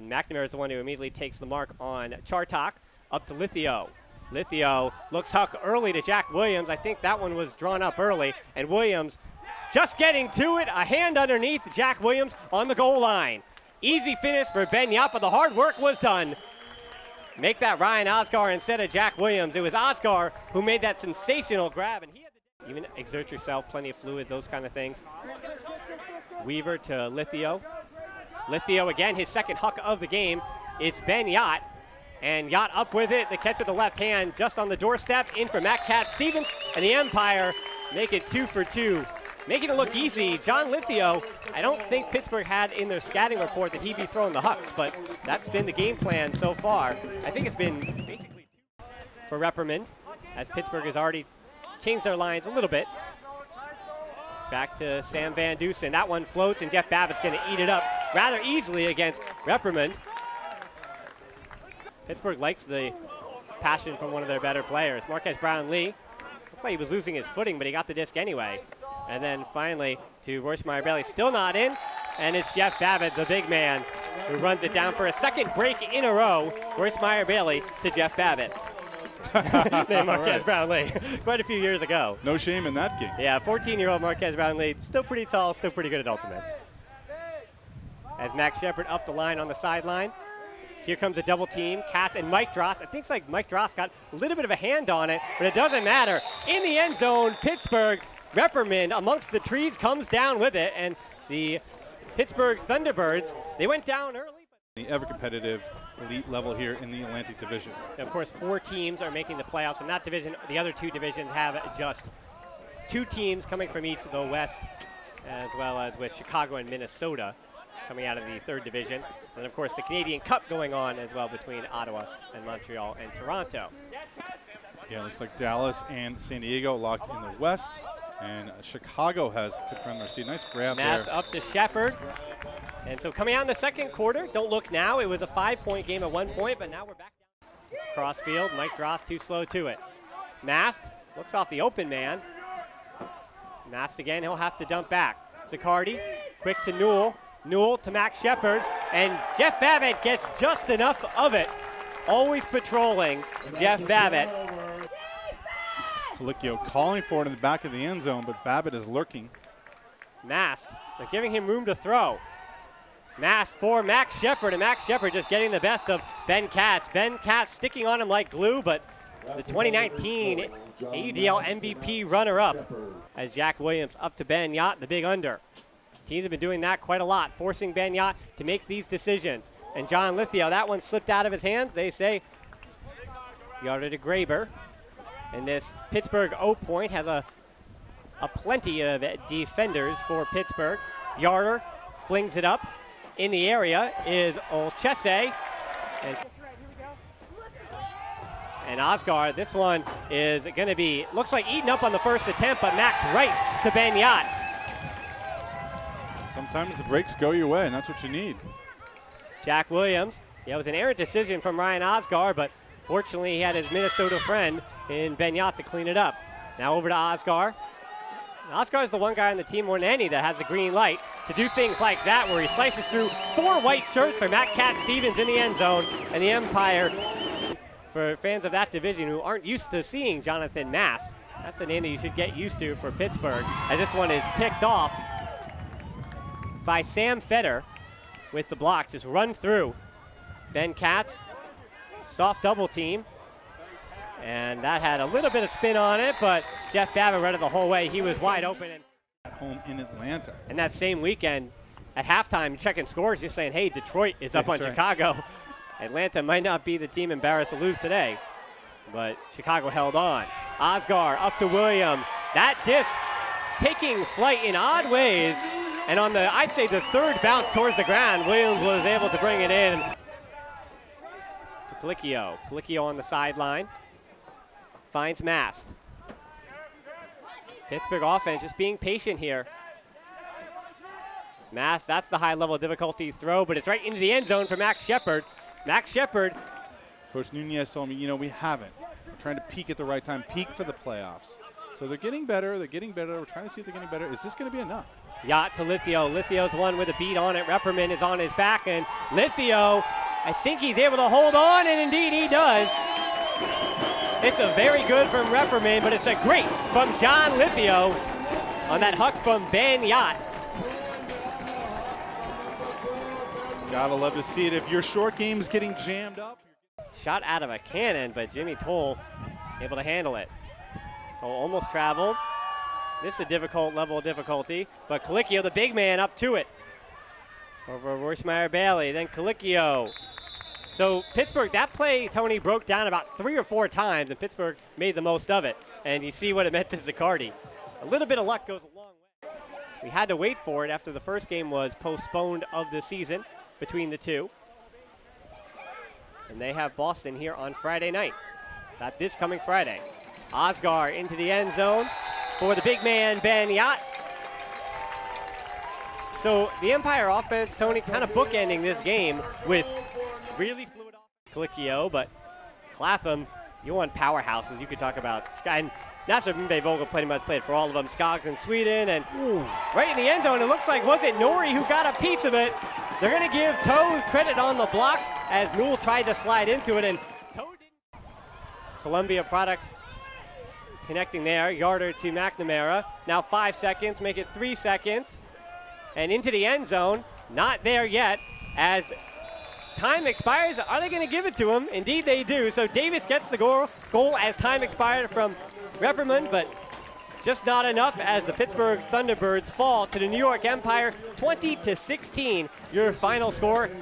McNamara is the one who immediately takes the mark on Chartok, up to Lithio. Lithio looks huck early to Jack Williams. I think that one was drawn up early, and Williams just getting to it, a hand underneath Jack Williams on the goal line. Easy finish for Ben Yap, but the hard work was done. Make that Ryan Osgar instead of Jack Williams. It was Osgar who made that sensational grab, and he had to even exert yourself, plenty of fluid, those kind of things. Weaver to Lithio. Lithio again, his second huck of the game. It's Ben Yacht, and Yacht up with it. The catch with the left hand just on the doorstep, in for Matt Cat Stevens, and the Empire make it 2 for 2. Making it look easy. John Lithio, I don't think Pittsburgh had in their scouting report that he'd be throwing the hucks, but that's been the game plan so far. I think it's been basically for reprimand, as Pittsburgh has already changed their lines a little bit. Back to Sam Van Dusen. That one floats, and Jeff Babbitt's going to eat it up rather easily against reprimand. Pittsburgh likes the passion from one of their better players. Marquez Brownlee, looked like he was losing his footing, but he got the disc anyway. And then finally to Royce Meyer-Bailey, still not in, and it's Jeff Babbitt, the big man, who runs it down for a second break in a row. Royce Meyer-Bailey to Jeff Babbitt. Named Marquez Brownlee, quite a few years ago. No shame in that game. Yeah, 14-year-old Marquez Brownlee, still pretty tall, still pretty good at ultimate. As Max Shepard up the line on the sideline. Here comes a double team, Katz and Mike Dross. I think it's like Mike Dross got a little bit of a hand on it, but it doesn't matter. In the end zone, Pittsburgh reprimand amongst the trees comes down with it, and the Pittsburgh Thunderbirds, they went down early. The ever competitive elite level here in the Atlantic Division. Of course, 4 teams are making the playoffs in that division. The other 2 divisions have just 2 teams coming from each of the West, as well as with Chicago and Minnesota coming out of the 3rd division. And of course, the Canadian Cup going on as well between Ottawa and Montreal and Toronto. Yeah, it looks like Dallas and San Diego locked in the West, and Chicago has confirmed their seed. Nice grab Mass there. up to Shepard. And so coming out in the second quarter, don't look now, it was a 5-point game at one point, but now we're back down. It's cross field, Mike Dross too slow to it. Mast looks off the open man. Mast again, he'll have to dump back. Zaccardi, quick to Newell. Newell to Max Shepard, and Jeff Babbitt gets just enough of it. Always patrolling, Jeff Babbitt. Colicchio calling for it in the back of the end zone, but Babbitt is lurking. Mast, they're giving him room to throw. Mast for Max Shepard, and Max Shepard just getting the best of Ben Katz. Ben Katz sticking on him like glue, but the 2019 AUDL MVP runner-up as Jack Williams up to Ben Yacht, the big under. Teams have been doing that quite a lot, forcing Ben Yacht to make these decisions. And John Lithio, that one slipped out of his hands. They say yarded to Graber. And this Pittsburgh O-point has a plenty of defenders for Pittsburgh. Yarder flings it up. In the area is Olchese. And Osgar, this one is going to be, looks like eaten up on the first attempt, but Mac right to Ben Yacht. Sometimes the breaks go your way, and that's what you need. Jack Williams. Yeah, it was an errant decision from Ryan Osgar, but fortunately he had his Minnesota friend in Ben Yacht to clean it up. Now over to Osgar. Oscar is the one guy on the team more than any that has a green light to do things like that, where he slices through 4 white shirts for Matt Cat Stevens in the end zone, and the Empire, for fans of that division who aren't used to seeing Jonathan Mast, that's a name that you should get used to for Pittsburgh, as this one is picked off by Sam Feder with the block, just run through. Ben Katz, soft double team. And that had a little bit of spin on it, but Jeff Babbitt read it the whole way. He was wide open. At home in Atlanta. And that same weekend, at halftime, checking scores, just saying, hey, Detroit is up on Chicago. Right. Atlanta might not be the team embarrassed to lose today, but Chicago held on. Osgar up to Williams. That disc taking flight in odd ways. And on the, I'd say the 3rd bounce towards the ground, Williams was able to bring it in. To Colicchio. Colicchio on the sideline. Finds Mast. Pittsburgh offense just being patient here. Mast, that's the high level difficulty throw, but it's right into the end zone for Max Shepard. Max Shepard. Coach Nunez told me, you know, we haven't. We're trying to peak at the right time, peak for the playoffs. So they're getting better, We're trying to see if they're getting better. Is this going to be enough? Yacht to Lithio. Lithio's one with a beat on it. Repperman is on his back, and Lithio, I think he's able to hold on, and indeed he does. It's a very good from Repperman, but it's a great from John Lithio on that huck from Ben Yacht. Gotta love to see it if your short game's getting jammed up. Shot out of a cannon, but Jimmy Toll able to handle it. Toll almost traveled. This is a difficult level of difficulty, but Colicchio, the big man, up to it. Over Royschmeyer Bailey, then Colicchio. So Pittsburgh, that play, Tony, broke down about 3 or 4 times, and Pittsburgh made the most of it. And you see what it meant to Zaccardi. A little bit of luck goes a long way. We had to wait for it after the first game was postponed of the season between the two. And they have Boston here on Friday night. Not this coming Friday. Osgar into the end zone for the big man, Ben Yacht. So the Empire offense, Tony, kind of bookending this game with really fluid Colicchio, but Clapham, you want powerhouses. You could talk about Sky. And Nasser Mbe Vogel pretty much played for all of them. Skoggs in Sweden, and right in the end zone, it looks like, was it Nori who got a piece of it? They're going to give Toe credit on the block as Newell tried to slide into it, and Toe didn't. Columbia product connecting there. Yarder to McNamara. Now 5 seconds, make it 3 seconds. And into the end zone. Not there yet as time expires. Are they going to give it to him? Indeed they do. So Davis gets the goal as time expired from Repperman, but just not enough as the Pittsburgh Thunderbirds fall to the New York Empire 20-16. Your final score.